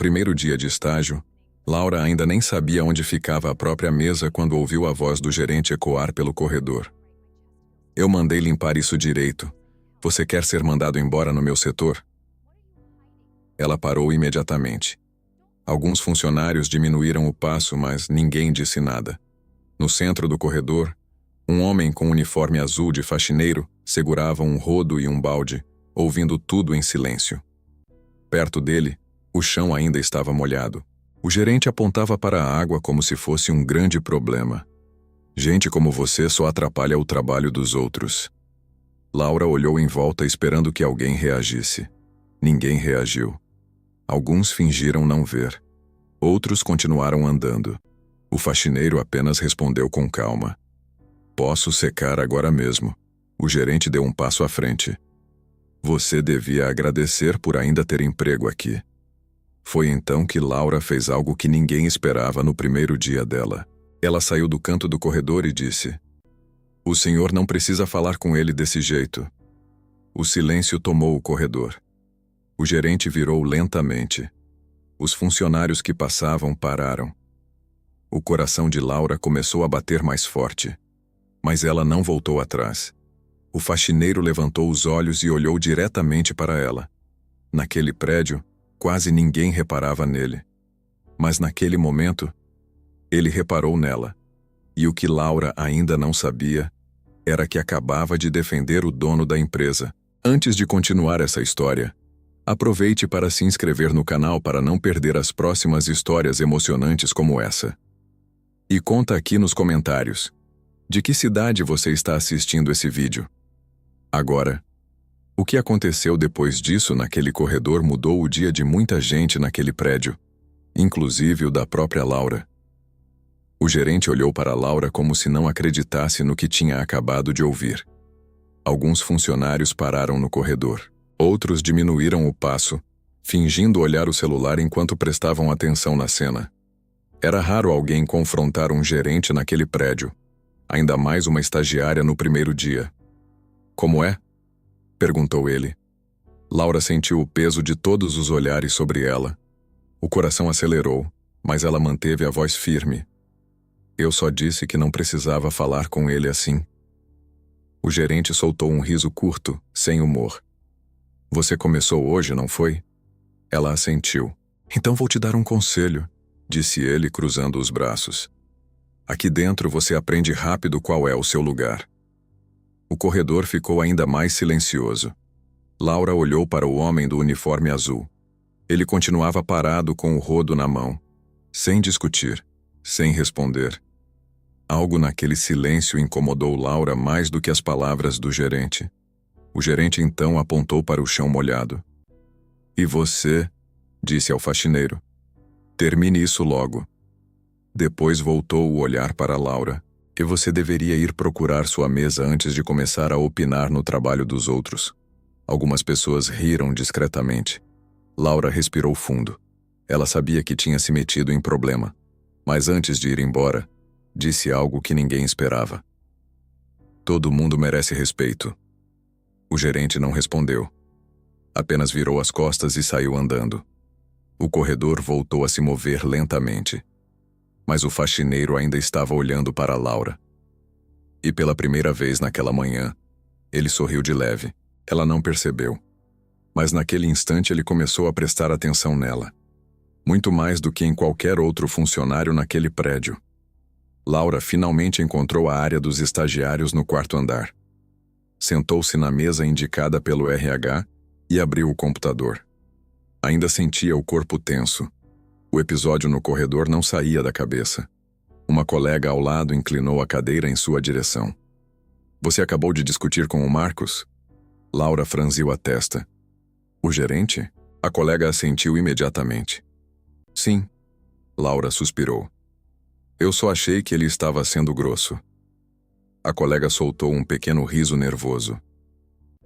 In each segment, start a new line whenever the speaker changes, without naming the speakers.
primeiro dia de estágio, Laura ainda nem sabia onde ficava a própria mesa quando ouviu a voz do gerente ecoar pelo corredor. Eu mandei limpar isso direito. Você quer ser mandado embora no meu setor? Ela parou imediatamente. Alguns funcionários diminuíram o passo, mas ninguém disse nada. No centro do corredor, um homem com uniforme azul de faxineiro segurava um rodo e um balde, ouvindo tudo em silêncio. Perto dele, o chão ainda estava molhado. O gerente apontava para a água como se fosse um grande problema. Gente como você só atrapalha o trabalho dos outros. Laura olhou em volta esperando que alguém reagisse. Ninguém reagiu. Alguns fingiram não ver. Outros continuaram andando. O faxineiro apenas respondeu com calma. Posso secar agora mesmo. O gerente deu um passo à frente. Você devia agradecer por ainda ter emprego aqui. Foi então que Laura fez algo que ninguém esperava no primeiro dia dela. Ela saiu do canto do corredor e disse: O senhor não precisa falar com ele desse jeito. O silêncio tomou o corredor. O gerente virou lentamente. Os funcionários que passavam pararam. O coração de Laura começou a bater mais forte. Mas ela não voltou atrás. O faxineiro levantou os olhos e olhou diretamente para ela. Naquele prédio, quase ninguém reparava nele. Mas naquele momento, ele reparou nela. E o que Laura ainda não sabia era que acabava de defender o dono da empresa. Antes de continuar essa história, aproveite para se inscrever no canal para não perder as próximas histórias emocionantes como essa. E conta aqui nos comentários, de que cidade você está assistindo esse vídeo? Agora, o que aconteceu depois disso naquele corredor mudou o dia de muita gente naquele prédio, inclusive o da própria Laura. O gerente olhou para Laura como se não acreditasse no que tinha acabado de ouvir. Alguns funcionários pararam no corredor. Outros diminuíram o passo, fingindo olhar o celular enquanto prestavam atenção na cena. Era raro alguém confrontar um gerente naquele prédio, ainda mais uma estagiária no primeiro dia. Como é? Perguntou ele. Laura sentiu o peso de todos os olhares sobre ela. O coração acelerou, mas ela manteve a voz firme. Eu só disse que não precisava falar com ele assim. O gerente soltou um riso curto, sem humor. Você começou hoje, não foi? Ela assentiu. Então vou te dar um conselho, disse ele cruzando os braços. Aqui dentro você aprende rápido qual é o seu lugar. O corredor ficou ainda mais silencioso. Laura olhou para o homem do uniforme azul. Ele continuava parado com o rodo na mão, sem discutir, sem responder. Algo naquele silêncio incomodou Laura mais do que as palavras do gerente. O gerente então apontou para o chão molhado. E você, disse ao faxineiro, termine isso logo. Depois voltou o olhar para Laura. E você deveria ir procurar sua mesa antes de começar a opinar no trabalho dos outros. Algumas pessoas riram discretamente. Laura respirou fundo. Ela sabia que tinha se metido em problema. Mas antes de ir embora, disse algo que ninguém esperava. Todo mundo merece respeito. O gerente não respondeu. Apenas virou as costas e saiu andando. O corredor voltou a se mover lentamente. Mas o faxineiro ainda estava olhando para Laura. E pela primeira vez naquela manhã, ele sorriu de leve. Ela não percebeu. Mas naquele instante ele começou a prestar atenção nela. Muito mais do que em qualquer outro funcionário naquele prédio. Laura finalmente encontrou a área dos estagiários no quarto andar. Sentou-se na mesa indicada pelo RH e abriu o computador. Ainda sentia o corpo tenso. O episódio no corredor não saía da cabeça. Uma colega ao lado inclinou a cadeira em sua direção. Você acabou de discutir com o Marcos? Laura franziu a testa. O gerente? A colega assentiu imediatamente. Sim. Laura suspirou. Eu só achei que ele estava sendo grosso. A colega soltou um pequeno riso nervoso.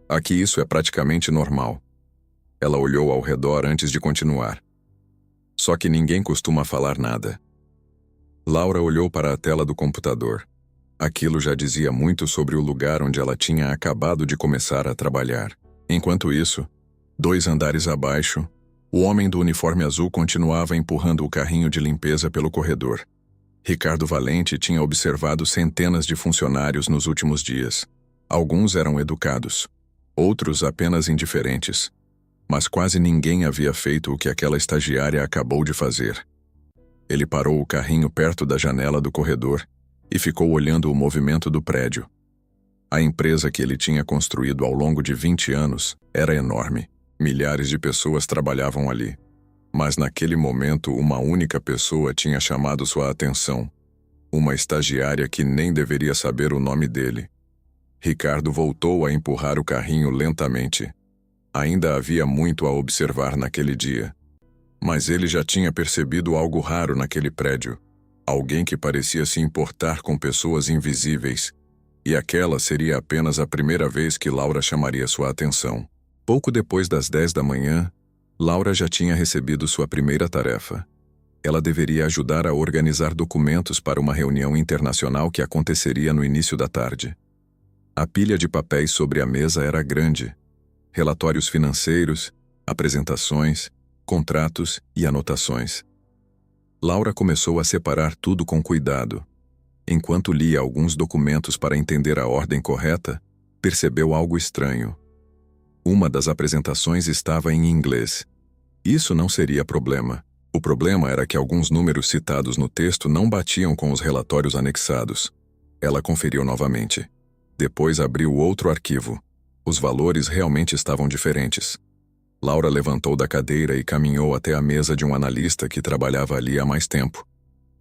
Aqui isso é praticamente normal. Ela olhou ao redor antes de continuar. Só que ninguém costuma falar nada. Laura olhou para a tela do computador. Aquilo já dizia muito sobre o lugar onde ela tinha acabado de começar a trabalhar. Enquanto isso, 2 andares abaixo, O homem do uniforme azul continuava empurrando o carrinho de limpeza pelo corredor. Ricardo Valente tinha observado centenas de funcionários nos últimos dias. Alguns eram educados, outros apenas indiferentes. Mas quase ninguém havia feito o que aquela estagiária acabou de fazer. Ele parou o carrinho perto da janela do corredor e ficou olhando o movimento do prédio. A empresa que ele tinha construído ao longo de 20 anos era enorme. Milhares de pessoas trabalhavam ali. Mas naquele momento uma única pessoa tinha chamado sua atenção. Uma estagiária que nem deveria saber o nome dele. Ricardo voltou a empurrar o carrinho lentamente. Ainda havia muito a observar naquele dia. Mas ele já tinha percebido algo raro naquele prédio. Alguém que parecia se importar com pessoas invisíveis. E aquela seria apenas a primeira vez que Laura chamaria sua atenção. Pouco depois das 10 da manhã, Laura já tinha recebido sua primeira tarefa. Ela deveria ajudar a organizar documentos para uma reunião internacional que aconteceria no início da tarde. A pilha de papéis sobre a mesa era grande. Relatórios financeiros, apresentações, contratos e anotações. Laura começou a separar tudo com cuidado. Enquanto lia alguns documentos para entender a ordem correta, percebeu algo estranho. Uma das apresentações estava em inglês. Isso não seria problema. O problema era que alguns números citados no texto não batiam com os relatórios anexados. Ela conferiu novamente. Depois abriu outro arquivo. Os valores realmente estavam diferentes. Laura levantou da cadeira e caminhou até a mesa de um analista que trabalhava ali há mais tempo.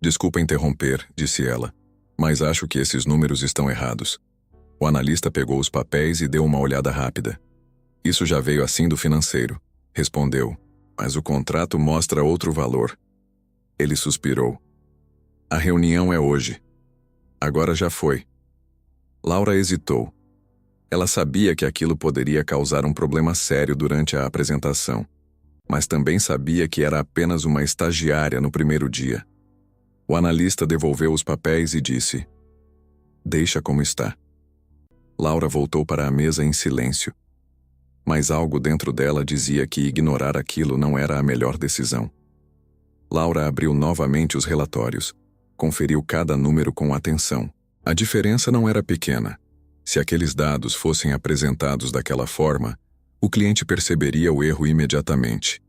"Desculpa interromper", disse ela, "mas acho que esses números estão errados." O analista pegou os papéis e deu uma olhada rápida. "Isso já veio assim do financeiro", respondeu, "mas o contrato mostra outro valor." Ele suspirou. "A reunião é hoje." "Agora já foi." Laura hesitou. Ela sabia que aquilo poderia causar um problema sério durante a apresentação, mas também sabia que era apenas uma estagiária no primeiro dia. O analista devolveu os papéis e disse, "Deixa como está." Laura voltou para a mesa em silêncio. Mas algo dentro dela dizia que ignorar aquilo não era a melhor decisão. Laura abriu novamente os relatórios. Conferiu cada número com atenção. A diferença não era pequena. Se aqueles dados fossem apresentados daquela forma, o cliente perceberia o erro imediatamente.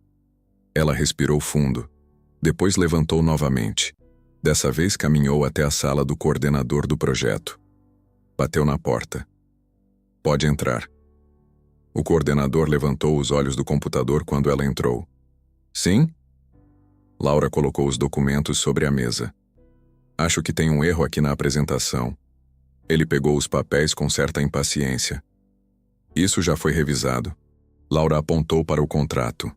Ela respirou fundo. Depois levantou novamente. Dessa vez caminhou até a sala do coordenador do projeto. Bateu na porta. "Pode entrar." O coordenador levantou os olhos do computador quando ela entrou. "Sim?" Laura colocou os documentos sobre a mesa. "Acho que tem um erro aqui na apresentação." Ele pegou os papéis com certa impaciência. "Isso já foi revisado." Laura apontou para o contrato.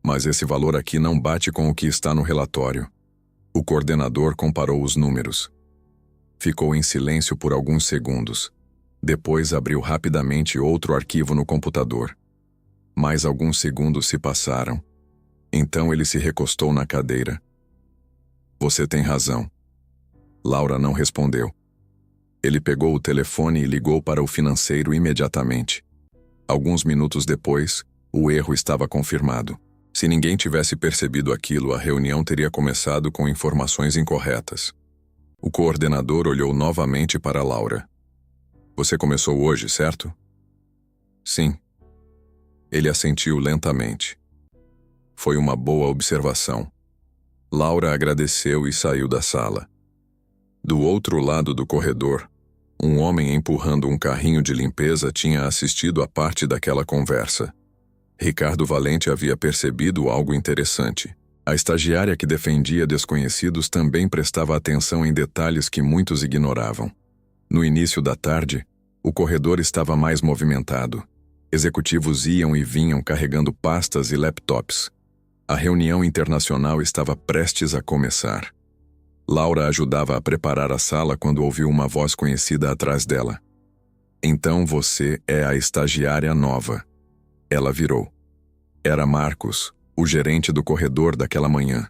"Mas esse valor aqui não bate com o que está no relatório." O coordenador comparou os números. Ficou em silêncio por alguns segundos. Depois abriu rapidamente outro arquivo no computador. Mais alguns segundos se passaram. Então ele se recostou na cadeira. "Você tem razão." Laura não respondeu. Ele pegou o telefone e ligou para o financeiro imediatamente. Alguns minutos depois, o erro estava confirmado. Se ninguém tivesse percebido aquilo, a reunião teria começado com informações incorretas. O coordenador olhou novamente para Laura. "Você começou hoje, certo?" "Sim." Ele assentiu lentamente. Foi uma boa observação. Laura agradeceu e saiu da sala. Do outro lado do corredor, um homem empurrando um carrinho de limpeza tinha assistido a parte daquela conversa. Ricardo Valente havia percebido algo interessante. A estagiária que defendia desconhecidos também prestava atenção em detalhes que muitos ignoravam. No início da tarde, o corredor estava mais movimentado. Executivos iam e vinham carregando pastas e laptops. A reunião internacional estava prestes a começar. Laura ajudava a preparar a sala quando ouviu uma voz conhecida atrás dela. "Então você é a estagiária nova." Ela virou. Era Marcos, o gerente do corredor daquela manhã.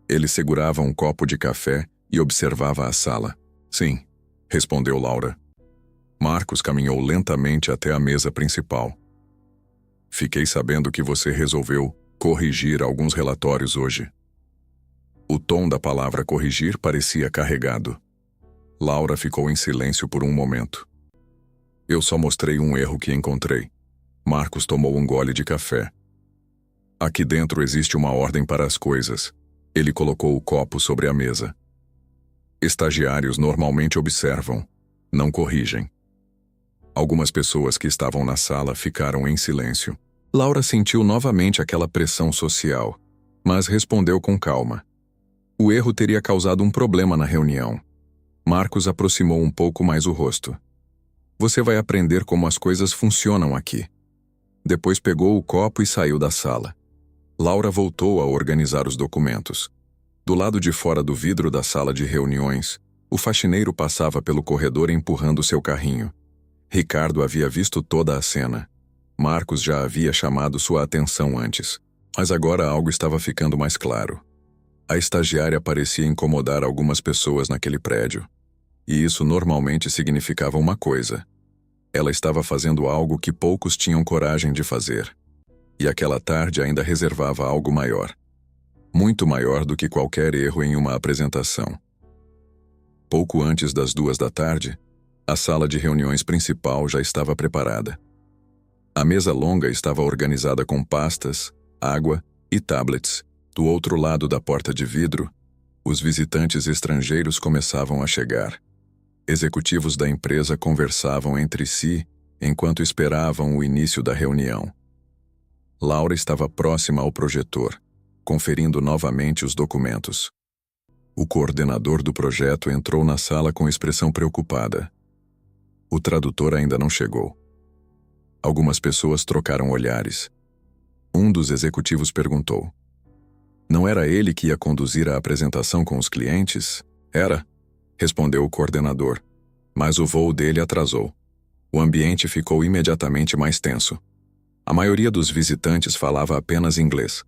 Ele segurava um copo de café e observava a sala. "Sim", respondeu Laura. Marcos caminhou lentamente até a mesa principal. "Fiquei sabendo que você resolveu corrigir alguns relatórios hoje. O tom da palavra corrigir parecia carregado. Laura ficou em silêncio por um momento. Eu só mostrei um erro que encontrei. Marcos tomou um gole de café. Aqui dentro existe uma ordem para as coisas. Ele colocou o copo sobre a mesa. Estagiários normalmente observam, não corrigem. Algumas pessoas que estavam na sala ficaram em silêncio. Laura sentiu novamente aquela pressão social, mas respondeu com calma. O erro teria causado um problema na reunião. Marcos aproximou um pouco mais o rosto. Você vai aprender como as coisas funcionam aqui. Depois pegou o copo e saiu da sala. Laura voltou a organizar os documentos. Do lado de fora do vidro da sala de reuniões, o faxineiro passava pelo corredor empurrando seu carrinho. Ricardo havia visto toda a cena. Marcos já havia chamado sua atenção antes, mas agora algo estava ficando mais claro. A estagiária parecia incomodar algumas pessoas naquele prédio. E isso normalmente significava uma coisa. Ela estava fazendo algo que poucos tinham coragem de fazer. E aquela tarde ainda reservava algo maior. Muito maior do que qualquer erro em uma apresentação. Pouco antes das 2 da tarde, a sala de reuniões principal já estava preparada. A mesa longa estava organizada com pastas, água e tablets. Do outro lado da porta de vidro, os visitantes estrangeiros começavam a chegar. Executivos da empresa conversavam entre si enquanto esperavam o início da reunião. Laura estava próxima ao projetor, conferindo novamente os documentos. O coordenador do projeto entrou na sala com expressão preocupada. O tradutor ainda não chegou. Algumas pessoas trocaram olhares. Um dos executivos perguntou. Não era ele que ia conduzir a apresentação com os clientes? Era, respondeu o coordenador. Mas o voo dele atrasou. O ambiente ficou imediatamente mais tenso. A maioria dos visitantes falava apenas inglês.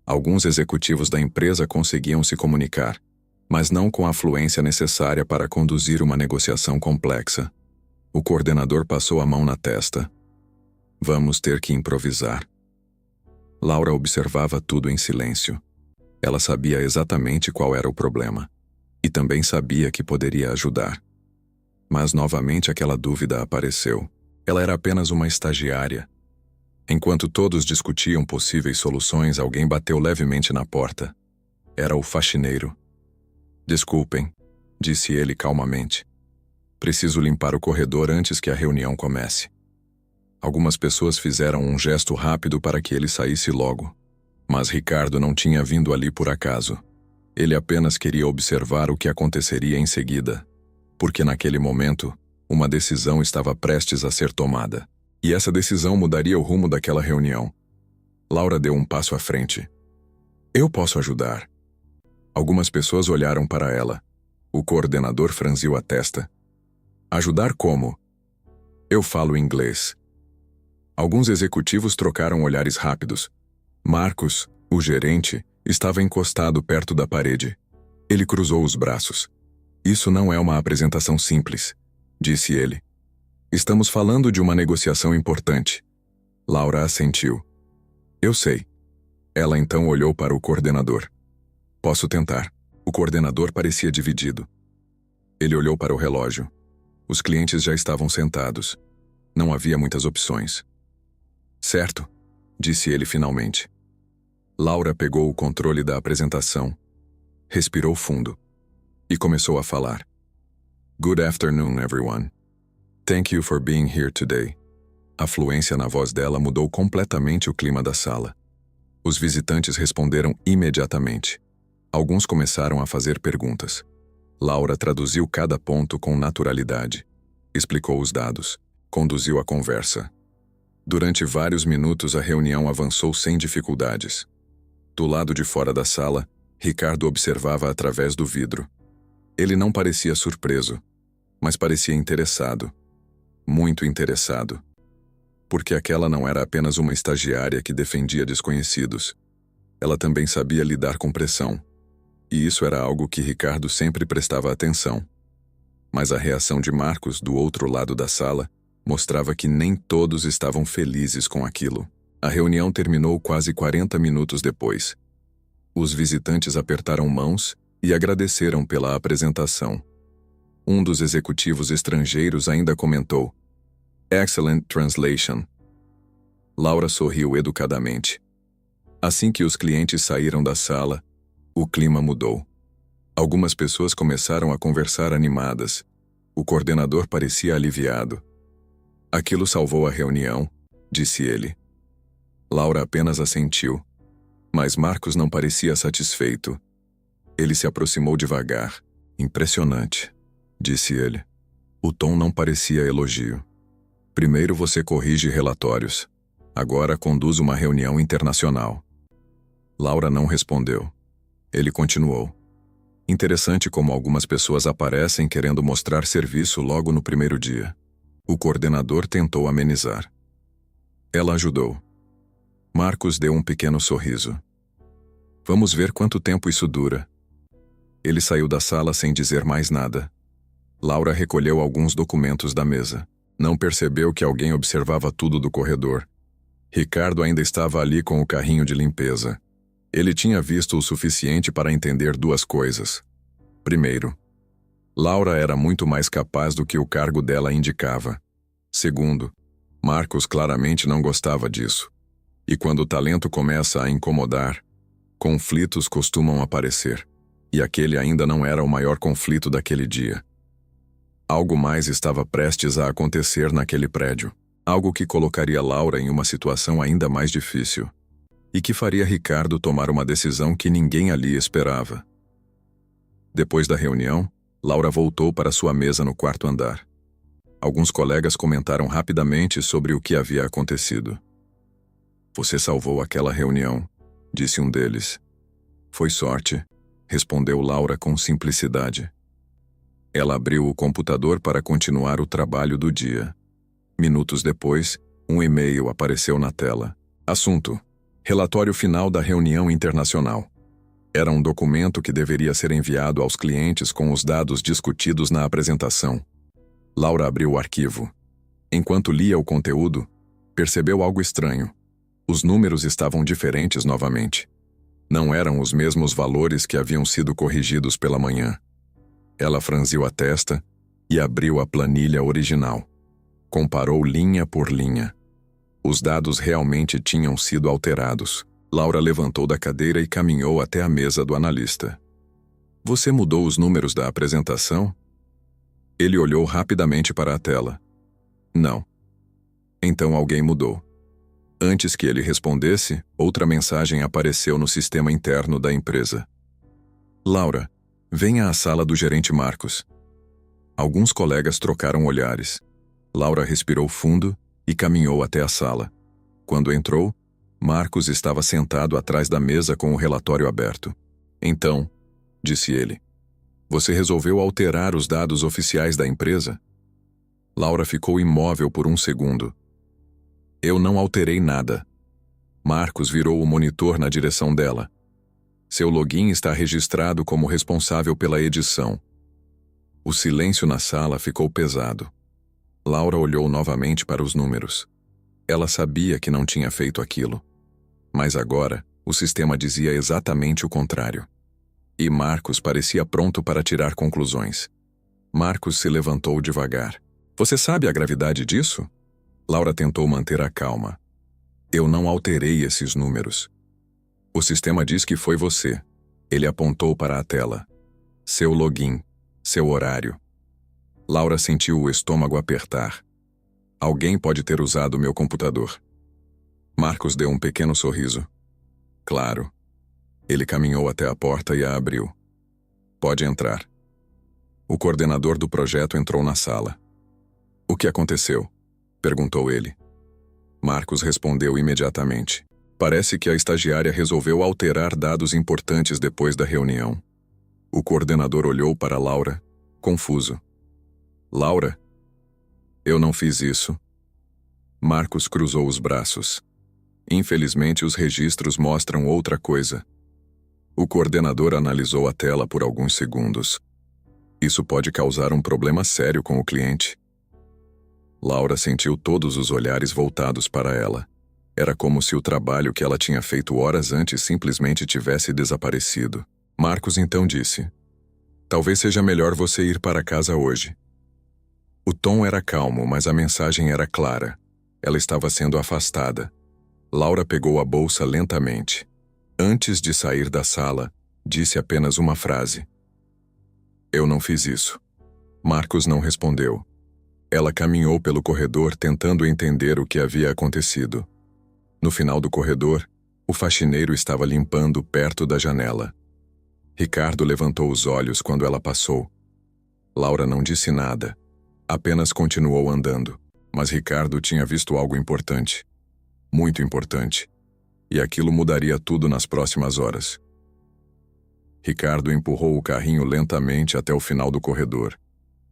Alguns executivos da empresa conseguiam se comunicar, mas não com a fluência necessária para conduzir uma negociação complexa. O coordenador passou a mão na testa. Vamos ter que improvisar. Laura observava tudo em silêncio. Ela sabia exatamente qual era o problema. E também sabia que poderia ajudar. Mas novamente aquela dúvida apareceu. Ela era apenas uma estagiária. Enquanto todos discutiam possíveis soluções, alguém bateu levemente na porta. Era o faxineiro. Desculpem, disse ele calmamente. Preciso limpar o corredor antes que a reunião comece. Algumas pessoas fizeram um gesto rápido para que ele saísse logo. Mas Ricardo não tinha vindo ali por acaso. Ele apenas queria observar o que aconteceria em seguida. Porque naquele momento, uma decisão estava prestes a ser tomada. E essa decisão mudaria o rumo daquela reunião. Laura deu um passo à frente. Eu posso ajudar. Algumas pessoas olharam para ela. O coordenador franziu a testa. Ajudar como? Eu falo inglês. Alguns executivos trocaram olhares rápidos. Marcos, o gerente, estava encostado perto da parede. Ele cruzou os braços. Isso não é uma apresentação simples, disse ele. Estamos falando de uma negociação importante. Laura assentiu. Eu sei. Ela então olhou para o coordenador. Posso tentar. O coordenador parecia dividido. Ele olhou para o relógio. Os clientes já estavam sentados. Não havia muitas opções. Certo, disse ele finalmente. Laura pegou o controle da apresentação, respirou fundo e começou a falar. Good afternoon, everyone. Thank you for being here today. A fluência na voz dela mudou completamente o clima da sala. Os visitantes responderam imediatamente. Alguns começaram a fazer perguntas. Laura traduziu cada ponto com naturalidade. Explicou os dados. Conduziu a conversa. Durante vários minutos a reunião avançou sem dificuldades. Do lado de fora da sala, Ricardo observava através do vidro. Ele não parecia surpreso, mas parecia interessado. Muito interessado. Porque aquela não era apenas uma estagiária que defendia desconhecidos. Ela também sabia lidar com pressão. E isso era algo que Ricardo sempre prestava atenção. Mas a reação de Marcos, do outro lado da sala, mostrava que nem todos estavam felizes com aquilo. A reunião terminou quase 40 minutos depois. Os visitantes apertaram mãos e agradeceram pela apresentação. Um dos executivos estrangeiros ainda comentou: "Excellent translation." Laura sorriu educadamente. Assim que os clientes saíram da sala, o clima mudou. Algumas pessoas começaram a conversar animadas. O coordenador parecia aliviado. "Aquilo salvou a reunião", disse ele. Laura apenas assentiu. Mas Marcos não parecia satisfeito. Ele se aproximou devagar. "Impressionante", disse ele. O tom não parecia elogio. "Primeiro você corrige relatórios. Agora conduz uma reunião internacional." Laura não respondeu. Ele continuou. "Interessante como algumas pessoas aparecem querendo mostrar serviço logo no primeiro dia." O coordenador tentou amenizar. Ela ajudou. Marcos deu um pequeno sorriso. "Vamos ver quanto tempo isso dura." Ele saiu da sala sem dizer mais nada. Laura recolheu alguns documentos da mesa. Não percebeu que alguém observava tudo do corredor. Ricardo ainda estava ali com o carrinho de limpeza. Ele tinha visto o suficiente para entender duas coisas. Primeiro, Laura era muito mais capaz do que o cargo dela indicava. Segundo, Marcos claramente não gostava disso. E quando o talento começa a incomodar, conflitos costumam aparecer. E aquele ainda não era o maior conflito daquele dia. Algo mais estava prestes a acontecer naquele prédio. Algo que colocaria Laura em uma situação ainda mais difícil. E que faria Ricardo tomar uma decisão que ninguém ali esperava. Depois da reunião, Laura voltou para sua mesa no quarto andar. Alguns colegas comentaram rapidamente sobre o que havia acontecido. "Você salvou aquela reunião", disse um deles. "Foi sorte", respondeu Laura com simplicidade. Ela abriu o computador para continuar o trabalho do dia. Minutos depois, um e-mail apareceu na tela. Assunto: relatório final da reunião internacional. Era um documento que deveria ser enviado aos clientes com os dados discutidos na apresentação. Laura abriu o arquivo. Enquanto lia o conteúdo, percebeu algo estranho. Os números estavam diferentes novamente. Não eram os mesmos valores que haviam sido corrigidos pela manhã. Ela franziu a testa e abriu a planilha original. Comparou linha por linha. Os dados realmente tinham sido alterados. Laura levantou da cadeira e caminhou até a mesa do analista. "Você mudou os números da apresentação?" Ele olhou rapidamente para a tela. "Não." "Então alguém mudou." Antes que ele respondesse, outra mensagem apareceu no sistema interno da empresa. "Laura, venha à sala do gerente Marcos." Alguns colegas trocaram olhares. Laura respirou fundo e caminhou até a sala. Quando entrou, Marcos estava sentado atrás da mesa com o relatório aberto. "Então", disse ele, "você resolveu alterar os dados oficiais da empresa?" Laura ficou imóvel por um segundo. "Eu não alterei nada." Marcos virou o monitor na direção dela. "Seu login está registrado como responsável pela edição." O silêncio na sala ficou pesado. Laura olhou novamente para os números. Ela sabia que não tinha feito aquilo. Mas agora, o sistema dizia exatamente o contrário. E Marcos parecia pronto para tirar conclusões. Marcos se levantou devagar. "Você sabe a gravidade disso?" Laura tentou manter a calma. "Eu não alterei esses números. O sistema diz que foi você." Ele apontou para a tela. "Seu login, seu horário." Laura sentiu o estômago apertar. "Alguém pode ter usado meu computador." Marcos deu um pequeno sorriso. "Claro." Ele caminhou até a porta e a abriu. "Pode entrar." O coordenador do projeto entrou na sala. "O que aconteceu?" perguntou ele. Marcos respondeu imediatamente. "Parece que a estagiária resolveu alterar dados importantes depois da reunião." O coordenador olhou para Laura, confuso. "Laura? Eu não fiz isso." Marcos cruzou os braços. "Infelizmente, os registros mostram outra coisa." O coordenador analisou a tela por alguns segundos. "Isso pode causar um problema sério com o cliente." Laura sentiu todos os olhares voltados para ela. Era como se o trabalho que ela tinha feito horas antes simplesmente tivesse desaparecido. Marcos então disse: "Talvez seja melhor você ir para casa hoje." O tom era calmo, mas a mensagem era clara. Ela estava sendo afastada. Laura pegou a bolsa lentamente. Antes de sair da sala, disse apenas uma frase: "Eu não fiz isso." Marcos não respondeu. Ela caminhou pelo corredor tentando entender o que havia acontecido. No final do corredor, o faxineiro estava limpando perto da janela. Ricardo levantou os olhos quando ela passou. Laura não disse nada, apenas continuou andando. Mas Ricardo tinha visto algo importante. Muito importante. E aquilo mudaria tudo nas próximas horas. Ricardo empurrou o carrinho lentamente até o final do corredor.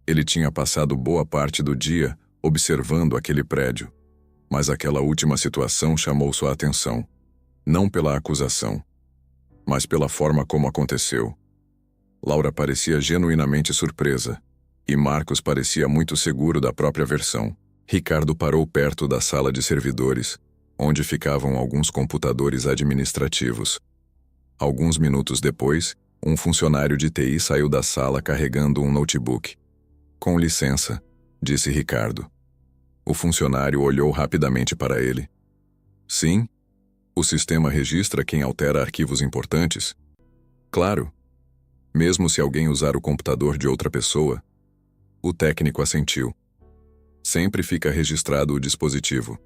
Ele tinha passado boa parte do dia observando aquele prédio. Mas aquela última situação chamou sua atenção. Não pela acusação, mas pela forma como aconteceu. Laura parecia genuinamente surpresa, e Marcos parecia muito seguro da própria versão. Ricardo parou perto da sala de servidores, onde ficavam alguns computadores administrativos. Alguns minutos depois, um funcionário de TI saiu da sala carregando um notebook. "Com licença", disse Ricardo. O funcionário olhou rapidamente para ele. "Sim? O sistema registra quem altera arquivos importantes?" "Claro. Mesmo se alguém usar o computador de outra pessoa." O técnico assentiu. "Sempre fica registrado o dispositivo."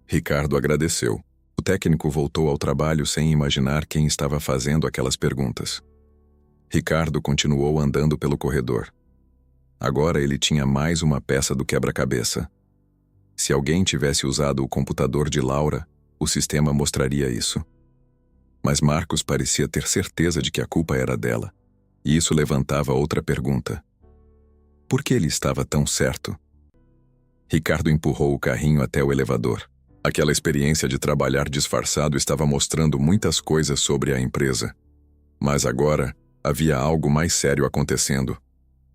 Ricardo agradeceu. O técnico voltou ao trabalho sem imaginar quem estava fazendo aquelas perguntas. Ricardo continuou andando pelo corredor. Agora ele tinha mais uma peça do quebra-cabeça. Se alguém tivesse usado o computador de Laura, o sistema mostraria isso. Mas Marcos parecia ter certeza de que a culpa era dela. E isso levantava outra pergunta. Por que ele estava tão certo? Ricardo empurrou o carrinho até o elevador. Aquela experiência de trabalhar disfarçado estava mostrando muitas coisas sobre a empresa. Mas agora, havia algo mais sério acontecendo.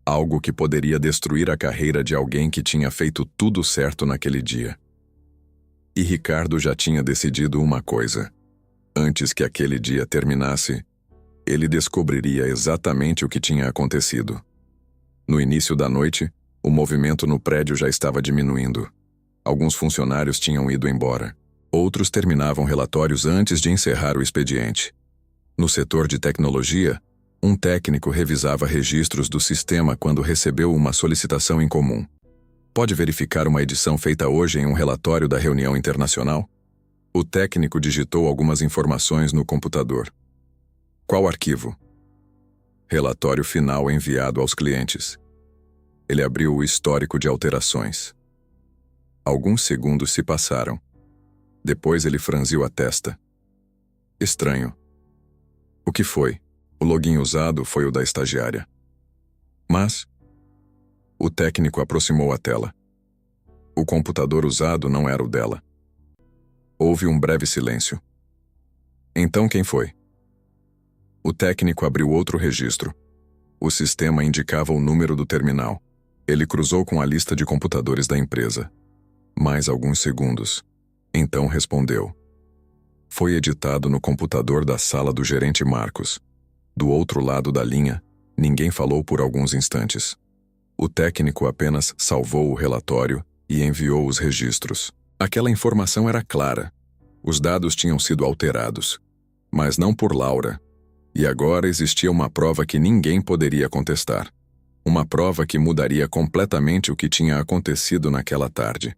Algo que poderia destruir a carreira de alguém que tinha feito tudo certo naquele dia. E Ricardo já tinha decidido uma coisa. Antes que aquele dia terminasse, ele descobriria exatamente o que tinha acontecido. No início da noite, o movimento no prédio já estava diminuindo. Alguns funcionários tinham ido embora. Outros terminavam relatórios antes de encerrar o expediente. No setor de tecnologia, um técnico revisava registros do sistema quando recebeu uma solicitação em comum. "Pode verificar uma edição feita hoje em um relatório da reunião internacional?" O técnico digitou algumas informações no computador. "Qual arquivo?" "Relatório final enviado aos clientes." Ele abriu o histórico de alterações. Alguns segundos se passaram. Depois ele franziu a testa. "Estranho." "O que foi?" "O login usado foi o da estagiária." "Mas..." O técnico aproximou a tela. O computador usado não era o dela. Houve um breve silêncio. "Então quem foi?" O técnico abriu outro registro. O sistema indicava o número do terminal. Ele cruzou com a lista de computadores da empresa. Mais alguns segundos. Então respondeu. Foi editado no computador da sala do gerente Marcos. Do outro lado da linha, ninguém falou por alguns instantes. O técnico apenas salvou o relatório e enviou os registros. Aquela informação era clara. Os dados tinham sido alterados, mas não por Laura. E agora existia uma prova que ninguém poderia contestar. Uma prova que mudaria completamente o que tinha acontecido naquela tarde.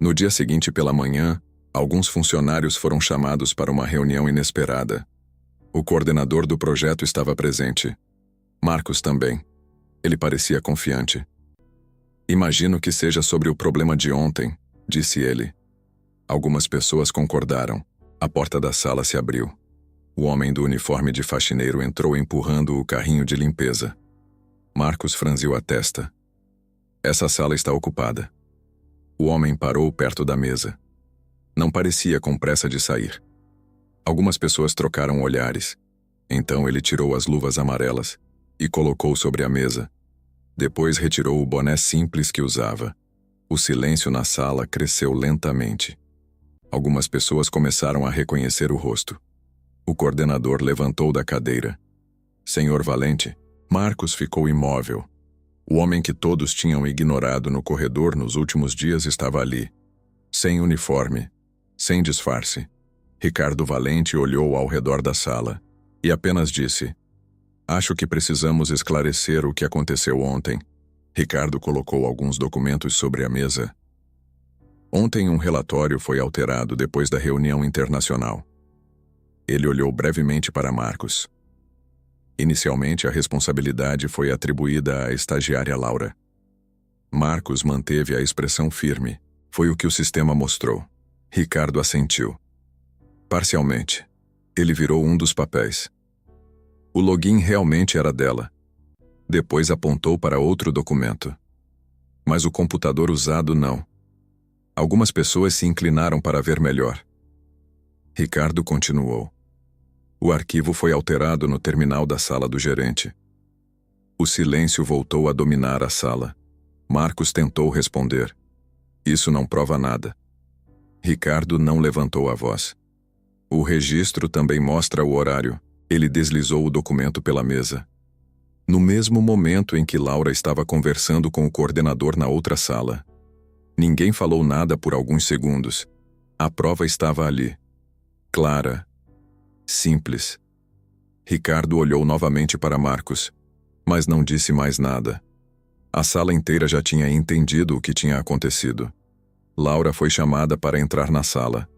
No dia seguinte pela manhã, alguns funcionários foram chamados para uma reunião inesperada. O coordenador do projeto estava presente. Marcos também. Ele parecia confiante. "Imagino que seja sobre o problema de ontem", disse ele. Algumas pessoas concordaram. A porta da sala se abriu. O homem do uniforme de faxineiro entrou empurrando o carrinho de limpeza. Marcos franziu a testa. "Essa sala está ocupada." O homem parou perto da mesa. Não parecia com pressa de sair. Algumas pessoas trocaram olhares. Então ele tirou as luvas amarelas e colocou sobre a mesa. Depois retirou o boné simples que usava. O silêncio na sala cresceu lentamente. Algumas pessoas começaram a reconhecer o rosto. O coordenador levantou da cadeira. Senhor Valente, Marcos ficou imóvel. O homem que todos tinham ignorado no corredor nos últimos dias estava ali, sem uniforme, sem disfarce. Ricardo Valente olhou ao redor da sala e apenas disse: "Acho que precisamos esclarecer o que aconteceu ontem." Ricardo colocou alguns documentos sobre a mesa. Ontem um relatório foi alterado depois da reunião internacional. Ele olhou brevemente para Marcos. Inicialmente, a responsabilidade foi atribuída à estagiária Laura. Marcos manteve a expressão firme. Foi o que o sistema mostrou. Ricardo assentiu. Parcialmente. Ele virou um dos papéis. O login realmente era dela. Depois apontou para outro documento. Mas o computador usado não. Algumas pessoas se inclinaram para ver melhor. Ricardo continuou. O arquivo foi alterado no terminal da sala do gerente. O silêncio voltou a dominar a sala. Marcos tentou responder. Isso não prova nada. Ricardo não levantou a voz. O registro também mostra o horário. Ele deslizou o documento pela mesa. No mesmo momento em que Laura estava conversando com o coordenador na outra sala. Ninguém falou nada por alguns segundos. A prova estava ali. Clara. Simples. Ricardo olhou novamente para Marcos, mas não disse mais nada. A sala inteira já tinha entendido o que tinha acontecido. Laura foi chamada para entrar na sala.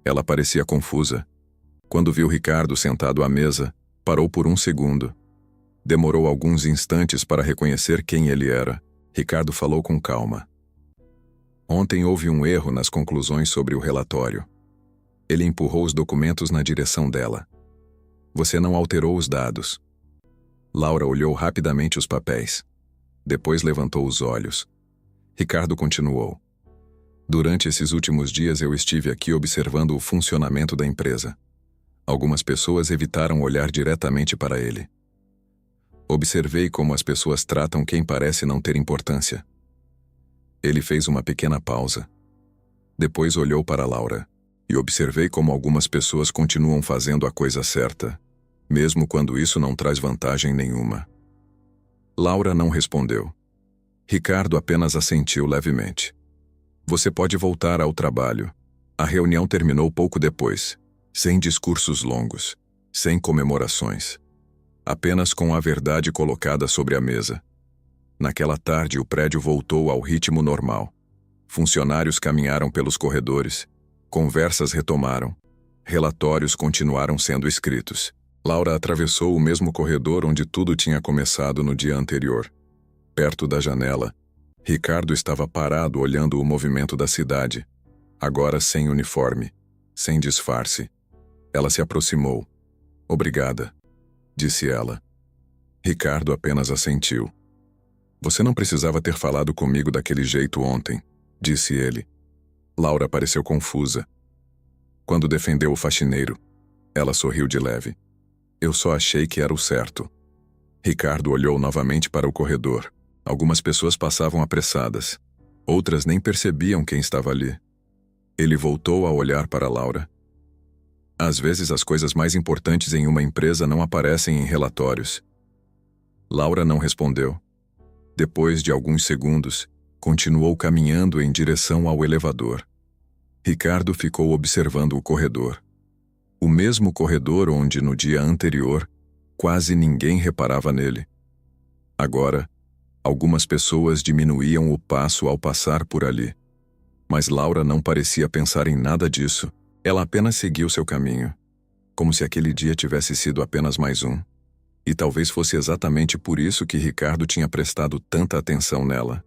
Ela parecia confusa. Quando viu Ricardo sentado à mesa, parou por um segundo. Demorou alguns instantes para reconhecer quem ele era. Ricardo falou com calma. Ontem houve um erro nas conclusões sobre o relatório. Ele empurrou os documentos na direção dela. Você não alterou os dados. Laura olhou rapidamente os papéis. Depois levantou os olhos. Ricardo continuou. Durante esses últimos dias eu estive aqui observando o funcionamento da empresa. Algumas pessoas evitaram olhar diretamente para ele. Observei como as pessoas tratam quem parece não ter importância. Ele fez uma pequena pausa. Depois olhou para Laura. E observei como algumas pessoas continuam fazendo a coisa certa, mesmo quando isso não traz vantagem nenhuma. Laura não respondeu. Ricardo apenas assentiu levemente. Você pode voltar ao trabalho. A reunião terminou pouco depois, sem discursos longos, sem comemorações. Apenas com a verdade colocada sobre a mesa. Naquela tarde o prédio voltou ao ritmo normal. Funcionários caminharam pelos corredores. Conversas retomaram. Relatórios continuaram sendo escritos. Laura atravessou o mesmo corredor onde tudo tinha começado no dia anterior. Perto da janela, Ricardo estava parado olhando o movimento da cidade, agora sem uniforme, sem disfarce. Ela se aproximou. Obrigada, disse ela. Ricardo apenas assentiu. Você não precisava ter falado comigo daquele jeito ontem, disse ele. Laura pareceu confusa. Quando defendeu o faxineiro, ela sorriu de leve. Eu só achei que era o certo. Ricardo olhou novamente para o corredor. Algumas pessoas passavam apressadas. Outras nem percebiam quem estava ali. Ele voltou a olhar para Laura. Às vezes as coisas mais importantes em uma empresa não aparecem em relatórios. Laura não respondeu. Depois de alguns segundos, continuou caminhando em direção ao elevador. Ricardo ficou observando o corredor. O mesmo corredor onde, no dia anterior, quase ninguém reparava nele. Agora, algumas pessoas diminuíam o passo ao passar por ali. Mas Laura não parecia pensar em nada disso. Ela apenas seguiu seu caminho, como se aquele dia tivesse sido apenas mais um. E talvez fosse exatamente por isso que Ricardo tinha prestado tanta atenção nela.